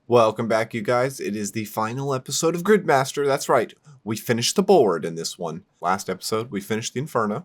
Welcome back, you guys. It is the final episode of Gridmaster. That's right. We finished the board in this one. Last episode, we finished the Inferno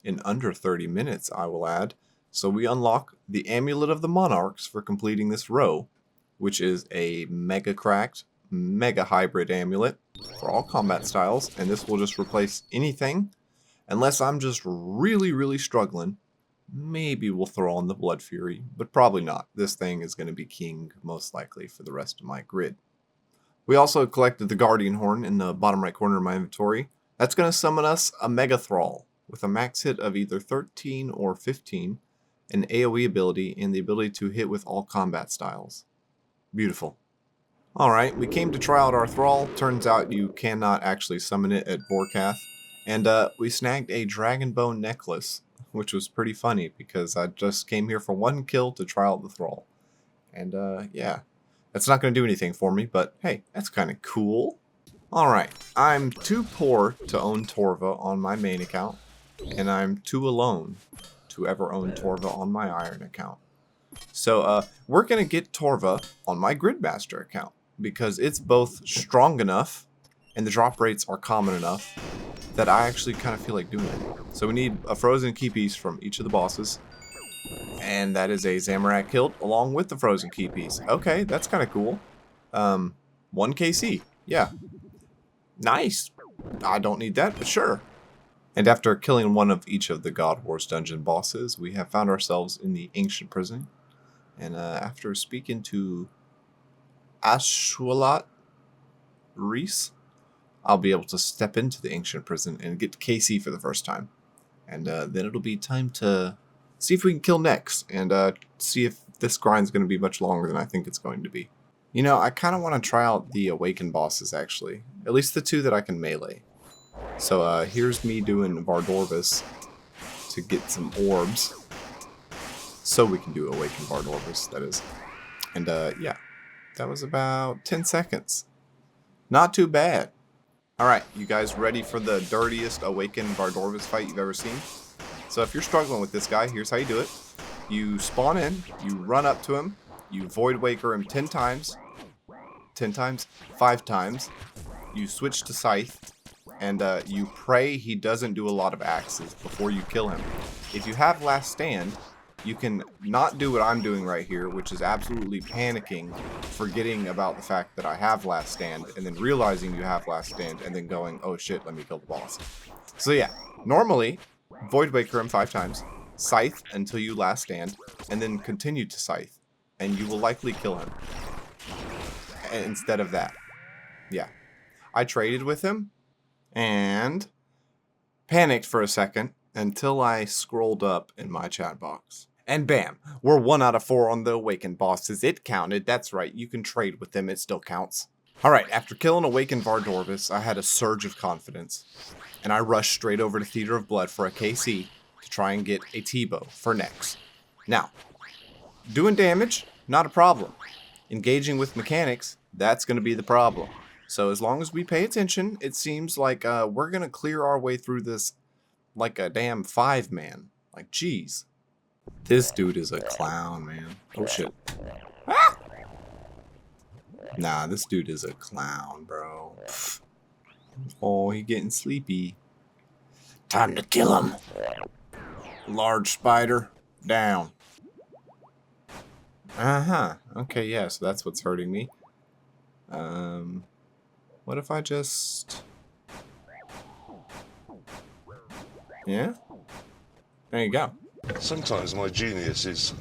in under 30 minutes, I will add. So we unlock the Amulet of the Monarchs for completing this row, which is a mega cracked, mega hybrid amulet for all combat styles. And this will just replace anything, unless I'm just really struggling. Maybe we'll throw on the Blood Fury, but probably not. This thing is going to be king, most likely, for the rest of my grid. We also collected the Guardian Horn in the bottom right corner of my inventory. That's going to summon us a Mega Thrall with a max hit of either 13 or 15, an AoE ability, and the ability to hit with all combat styles. Beautiful. Alright, we came to try out our Thrall. Turns out you cannot actually summon it at Vorkath. And we snagged a Dragon Bone necklace, which was pretty funny because I just came here for one kill to try out the Thrall. And yeah, that's not going to do anything for me, but hey, that's kind of cool. Alright, I'm too poor to own Torva on my main account, and I'm too alone to ever own Torva on my Iron account. So we're going to get Torva on my Gridmaster account, because it's both strong enough and the drop rates are common enough that I actually kind of feel like doing it. So we need a frozen key piece from each of the bosses. And that is a Zamorak killed along with the frozen key piece. Okay, that's kind of cool. 1 KC. Yeah. Nice. I don't need that, but sure. And after killing one of each of the God Wars dungeon bosses, we have found ourselves in the ancient prison. And after speaking to Ashwalat Reese, I'll be able to step into the ancient prison and get KC for the first time. And then it'll be time to see if we can kill Nex and see if this grind's going to be much longer than I think it's going to be. You know, I kind of want to try out the Awakened bosses, actually. At least the 2 that I can melee. So here's me doing Vardorvis to get some orbs. So we can do Awakened Vardorvis, that is. And yeah, that was about 10 seconds. Not too bad. Alright, you guys ready for the dirtiest Awakened Vardorvis fight you've ever seen? So if you're struggling with this guy, here's how you do it. You spawn in, you run up to him, you Void Waker him 10 times, 5 times, you switch to Scythe, and you pray he doesn't do a lot of axes before you kill him. If you have Last Stand, you can not do what I'm doing right here, which is absolutely panicking, forgetting about the fact that I have Last Stand, and then realizing you have Last Stand, and then going, oh shit, let me kill the boss. So yeah, normally, Void Waker him 5 times, Scythe until you Last Stand, and then continue to Scythe, and you will likely kill him. Instead of that. Yeah. I traded with him, and panicked for a second, until I scrolled up in my chat box. And bam, we're 1 out of 4 on the Awakened bosses. It counted. That's right. You can trade with them. It still counts. Alright, after killing Awakened Vardorvis, I had a surge of confidence. And I rushed straight over to Theater of Blood for a KC to try and get a T-bow for Nex. Now, doing damage, not a problem. Engaging with mechanics, that's going to be the problem. So as long as we pay attention, it seems like we're going to clear our way through this like a damn 5-man. Like, jeez. This dude is a clown, man. Oh, shit. Ah! Nah, this dude is a clown, bro. Pfft. Oh, he getting sleepy. Time to kill him. Large spider, down. Uh-huh. Okay, yeah, so that's what's hurting me. What if I just... Yeah? There you go. Sometimes my genius is...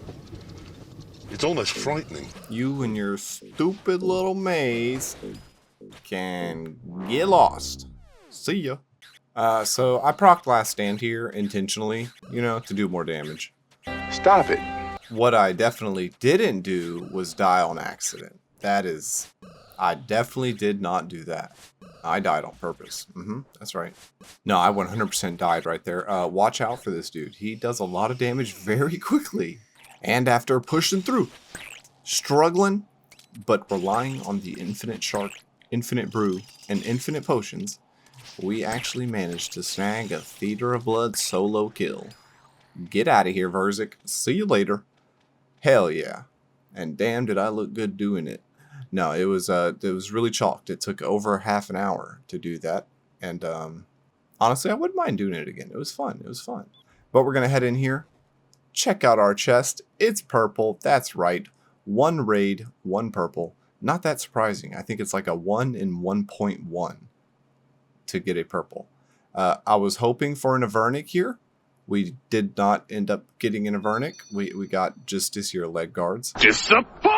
it's almost frightening. You and your stupid little maze can get lost. See ya. So I procced Last Stand here intentionally, you know, to do more damage. Stop it. What I definitely didn't do was die on accident. That is... I definitely did not do that. I died on purpose. That's right. No, I 100% died right there. Watch out for this dude. He does a lot of damage very quickly. And after pushing through, struggling, but relying on the Infinite Shark, Infinite Brew, and Infinite Potions, we actually managed to snag a Theater of Blood solo kill. Get out of here, Verzik. See you later. Hell yeah. And damn did I look good doing it. No, it was really chalked. It took over half an hour to do that, and honestly, I wouldn't mind doing it again. It was fun. It was fun. But we're gonna head in here, check out our chest. It's purple. That's right. 1 raid, 1 purple. Not that surprising. I think it's like a 1 in 1.1 to get a purple. I was hoping for an Avernic here. We did not end up getting an Avernic. We got Justiciar leg guards. Disappointed!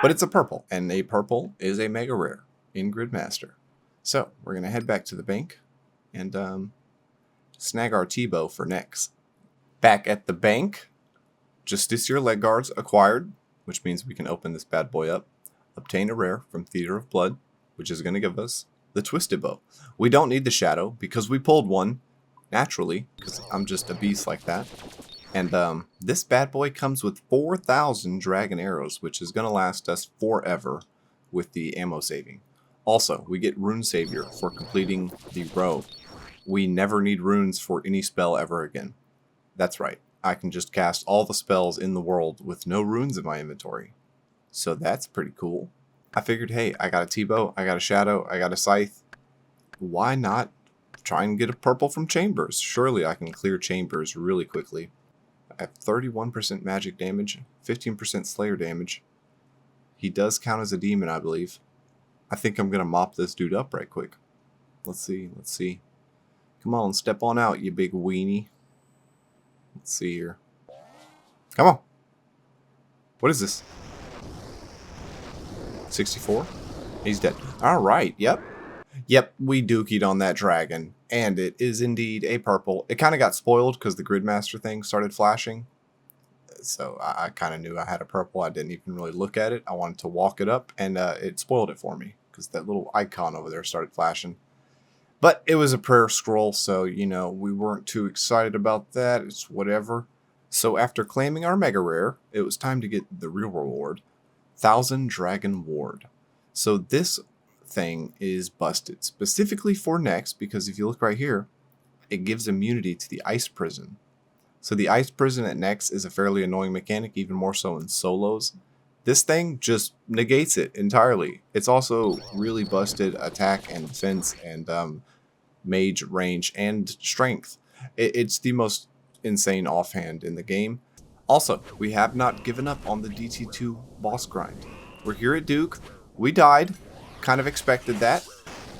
But it's a purple, and a purple is a mega rare in Gridmaster. So we're going to head back to the bank and snag our T-bow for next. Back at the bank, Justiciar leg guards acquired, which means we can open this bad boy up. Obtain a rare from Theater of Blood, which is going to give us the Twisted Bow. We don't need the Shadow because we pulled one naturally, because I'm just a beast like that. And this bad boy comes with 4,000 dragon arrows, which is going to last us forever with the ammo saving. Also, we get Rune Savior for completing the row. We never need runes for any spell ever again. That's right. I can just cast all the spells in the world with no runes in my inventory. So that's pretty cool. I figured, hey, I got a T-bow, I got a Shadow, I got a Scythe. Why not try and get a purple from Chambers? Surely I can clear Chambers really quickly. I have 31% magic damage, 15% slayer damage. He does count as a demon, I believe. I think I'm going to mop this dude up right quick. Let's see. Come on, step on out, you big weenie. Let's see here. Come on. What is this? 64? He's dead. Alright, yep. Yep, we dookied on that dragon. And it is indeed a purple. It kind of got spoiled because the Gridmaster thing started flashing. So I kind of knew I had a purple. I didn't even really look at it. I wanted to walk it up, and it spoiled it for me because that little icon over there started flashing. But it was a prayer scroll, so, you know, we weren't too excited about that. It's whatever. So after claiming our mega rare, it was time to get the real reward. 1,000 Dragon Ward. So this thing is busted specifically for next, because if you look right here, it gives immunity to the Ice Prison. So the Ice Prison at next is a fairly annoying mechanic, even more so in solos. This thing just negates it entirely. It's also really busted attack and defense and mage range and strength. It's the most insane offhand in the game. Also, we have not given up on the DT2 boss grind. We're here at Duke. We died. Kind of expected that.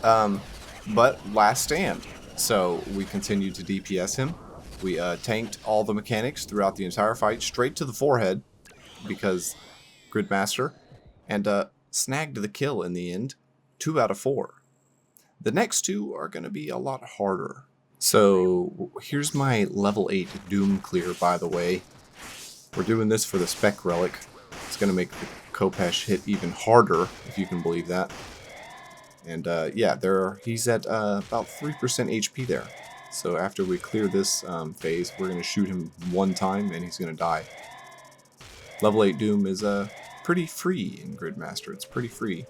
But last stand. So we continued to DPS him. We tanked all the mechanics throughout the entire fight, straight to the forehead, because Gridmaster, and snagged the kill in the end, 2 out of 4. The next 2 are going to be a lot harder. So here's my level 8 Doom clear, by the way. We're doing this for the Spec Relic. It's going to make the Khopesh hit even harder, if you can believe that. And yeah, he's at about 3% HP there. So after we clear this phase, we're going to shoot him 1 time and he's going to die. Level 8 Doom is pretty free in Gridmaster. It's pretty free.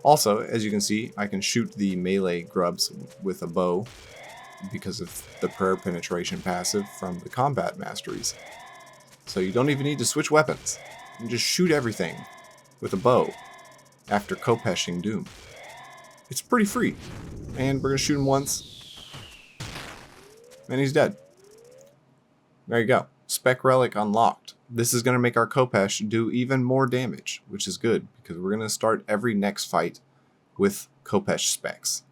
Also, as you can see, I can shoot the melee grubs with a bow because of the prayer penetration passive from the combat masteries. So you don't even need to switch weapons. You can just shoot everything with a bow after Khopeshing Doom. It's pretty free. And we're going to shoot him once. And he's dead. There you go. Spec Relic unlocked. This is going to make our Khopesh do even more damage, which is good, because we're going to start every next fight with Khopesh specs.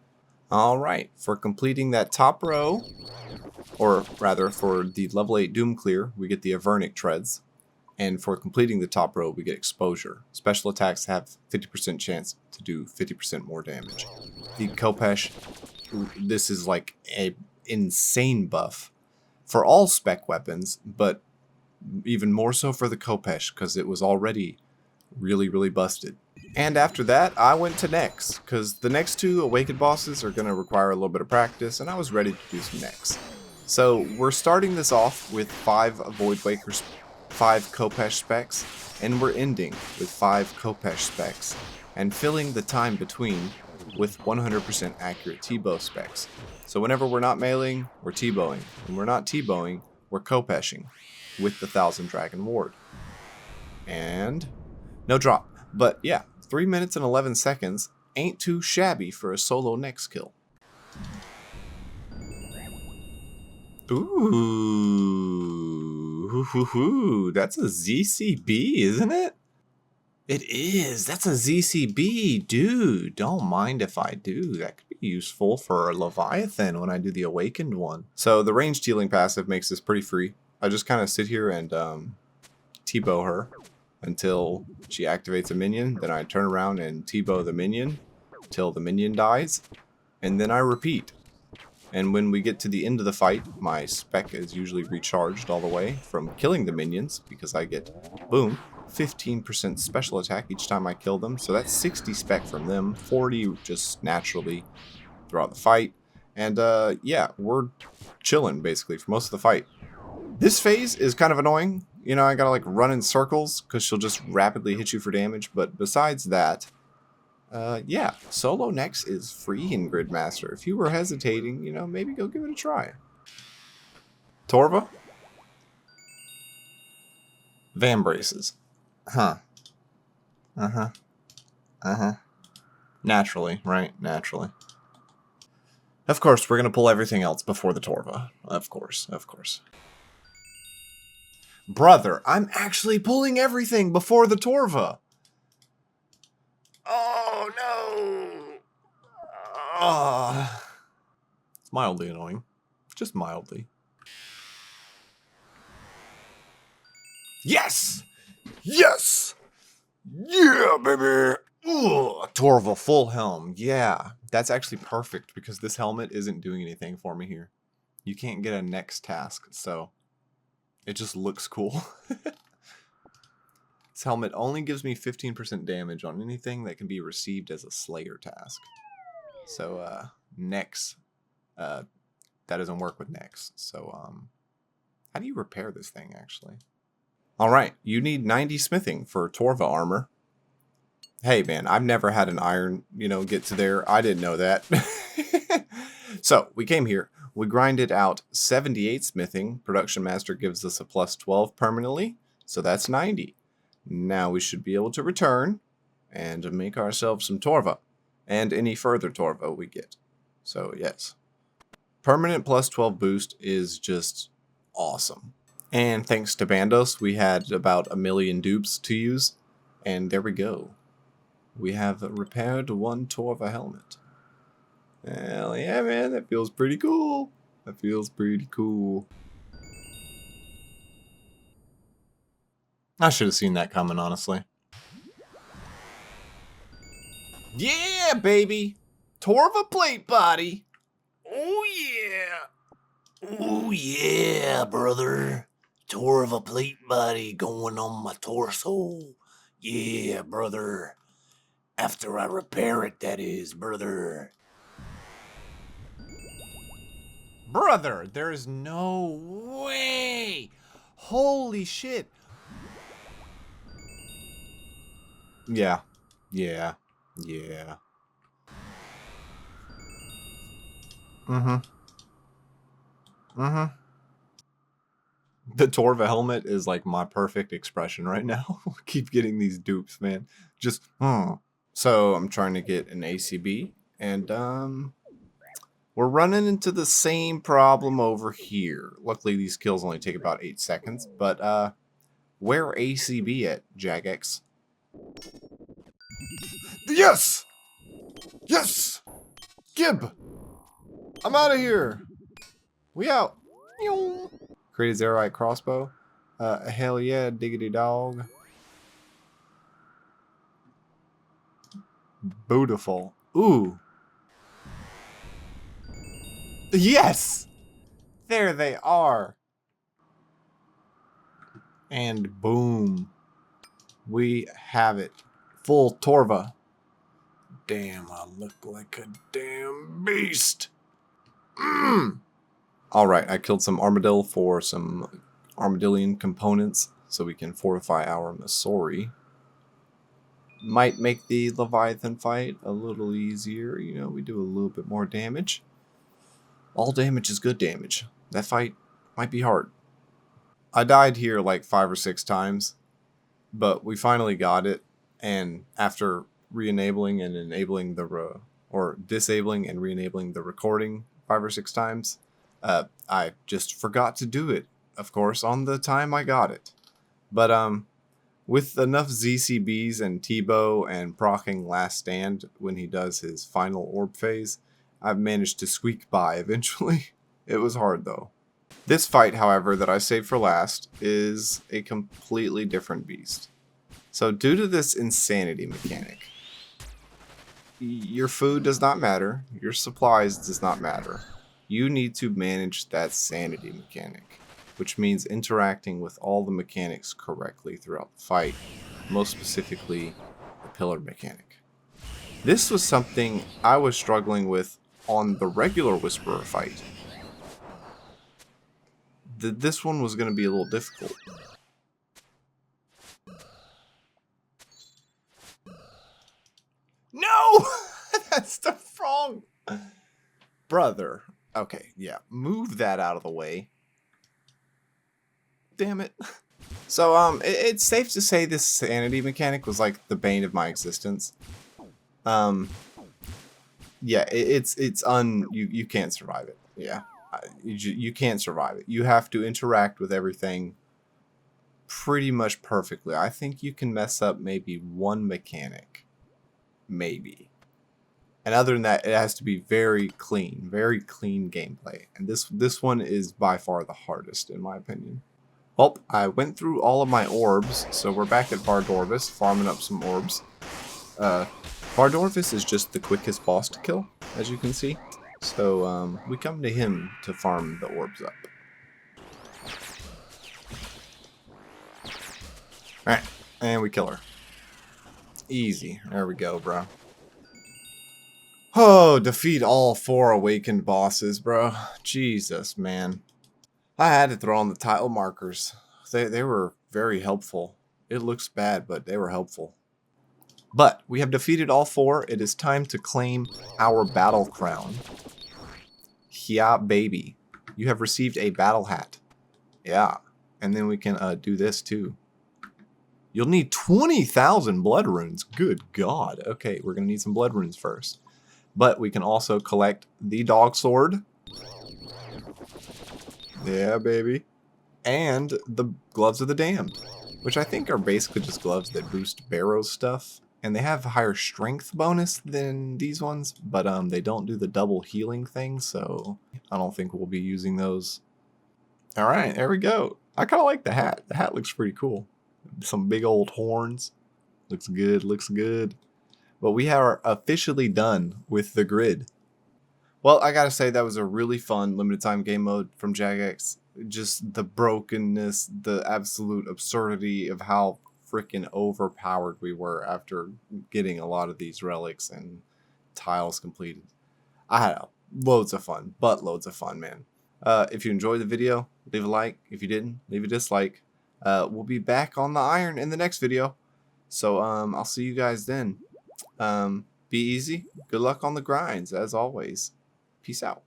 Alright, for completing that top row, or rather for the level 8 Doom clear, we get the Avernic Treads. And for completing the top row, we get Exposure. Special attacks have 50% chance to do 50% more damage. The Khopesh, this is like an insane buff for all spec weapons, but even more so for the Khopesh, because it was already really, really busted. And after that, I went to Nex, because the next 2 Awakened bosses are going to require a little bit of practice, and I was ready to do some Nex. So we're starting this off with 5 Voidwakers, 5 Khopesh specs, and we're ending with 5 Khopesh specs, and filling the time between with 100% accurate T-bow specs. So whenever we're not meleeing, we're T-bowing. When we're not T-bowing, we're Khopeshing with the 1,000 Dragon Ward. And no drop. But yeah, 3 minutes and 11 seconds ain't too shabby for a solo next kill. Ooh, that's a ZCB, isn't it? It is. That's a ZCB, dude. Don't mind if I do. That could be useful for Leviathan when I do the Awakened one. So the ranged healing passive makes this pretty free. I just kind of sit here and T-bow her until she activates a minion. Then I turn around and T-bow the minion till the minion dies. And then I repeat. And when we get to the end of the fight, my spec is usually recharged all the way from killing the minions because I get, boom, 15% special attack each time I kill them. So that's 60 spec from them, 40 just naturally throughout the fight. And yeah, we're chilling basically for most of the fight. This phase is kind of annoying. You know, I gotta like run in circles because she'll just rapidly hit you for damage. But besides that, yeah, solo next is free in Gridmaster. If you were hesitating, you know, maybe go give it a try. Torva? Van braces. Huh. Uh-huh. Uh-huh. Naturally, right? Naturally. Of course, we're going to pull everything else before the Torva. Of course, of course. Brother, I'm actually pulling everything before the Torva. Oh, no. It's mildly annoying. Just mildly. Yes! Yes! Yeah, baby! Ooh, Torva full helm. Yeah, that's actually perfect because this helmet isn't doing anything for me here. You can't get a next task, so it just looks cool. This helmet only gives me 15% damage on anything that can be received as a Slayer task. So, Nex, that doesn't work with Nex. So, how do you repair this thing, actually? Alright, you need 90 smithing for Torva armor. Hey, man, I've never had an iron, you know, get to there. I didn't know that. So, we came here. We grinded out 78 smithing. Production Master gives us a plus 12 permanently. So, that's 90. Now we should be able to return and make ourselves some Torva. And any further Torva we get. So, yes. Permanent plus 12 boost is just awesome. And thanks to Bandos, we had about 1 million dupes to use. And there we go. We have repaired 1 Torva helmet. Hell yeah, man. That feels pretty cool. That feels pretty cool. I should have seen that coming, honestly. Yeah, baby! Torva plate body! Oh, yeah! Oh yeah, brother. Torva plate body going on my torso. Yeah, brother. After I repair it, that is, brother. Brother, there's no way! Holy shit! Yeah. Yeah. Yeah. Mm-hmm. Mm-hmm. The Torva helmet is like my perfect expression right now. Keep getting these dupes, man. Just, So I'm trying to get an ACB, and we're running into the same problem over here. Luckily, these kills only take about 8 seconds, but where ACB at, Jagex? Yes! Yes! Gib! I'm out of here! We out! Created Zerite crossbow. Hell yeah, diggity dog. Beautiful. Ooh. Yes! There they are. And boom. We have it. Full Torva. Damn, I look like a damn beast. Alright, I killed some armadillo for some armadillian components so we can fortify our Masori. Might make the Leviathan fight a little easier. You know, we do a little bit more damage. All damage is good damage. That fight might be hard. I died here like 5 or 6 times, but we finally got it. And after re-enabling and enabling or disabling and re-enabling the recording 5 or 6 times. I just forgot to do it, of course, on the time I got it. But with enough ZCBs and T-Bow and proccing Last Stand when he does his final orb phase, I've managed to squeak by eventually. It was hard though. This fight, however, that I saved for last is a completely different beast. So due to this insanity mechanic, your food does not matter, your supplies does not matter. You need to manage that sanity mechanic, which means interacting with all the mechanics correctly throughout the fight, most specifically the pillar mechanic. This was something I was struggling with on the regular Whisperer fight. This one was going to be a little difficult. No! That's the wrong... Brother. Okay, yeah. Move that out of the way. Damn it. So, it's safe to say this sanity mechanic was like the bane of my existence. Yeah, you can't survive it. Yeah. You can't survive it. You have to interact with everything pretty much perfectly. I think you can mess up maybe one mechanic. Maybe. And other than that, it has to be very clean gameplay. And this one is by far the hardest, in my opinion. Well, I went through all of my orbs, so we're back at Vardorvis, farming up some orbs. Vardorvis is just the quickest boss to kill, as you can see. So, we come to him to farm the orbs up. Alright, and we kill her. Easy. There we go, bro. Oh, defeat all 4 awakened bosses, bro. Jesus, man. I had to throw on the title markers. They were very helpful. It looks bad, but they were helpful. But we have defeated all 4. It is time to claim our battle crown. Yeah, baby. You have received a battle hat. Yeah. And then we can do this too. You'll need 20,000 blood runes. Good God. Okay, we're going to need some blood runes first. But we can also collect the dog sword. Yeah, baby. And the gloves of the damned, which I think are basically just gloves that boost Barrow's stuff. And they have a higher strength bonus than these ones, but they don't do the double healing thing, so I don't think we'll be using those. Alright, there we go. I kind of like the hat. The hat looks pretty cool. Some big old horns. Looks good, looks good. But we are officially done with the grid. Well, I gotta say that was a really fun limited time game mode from Jagex. Just the brokenness, the absolute absurdity of how freaking overpowered we were after getting a lot of these relics and tiles completed. I had loads of fun, buttloads of fun, man. If you enjoyed the video, leave a like. If you didn't, leave a dislike. We'll be back on the iron in the next video. So I'll see you guys then. Be easy. Good luck on the grinds, as always. Peace out.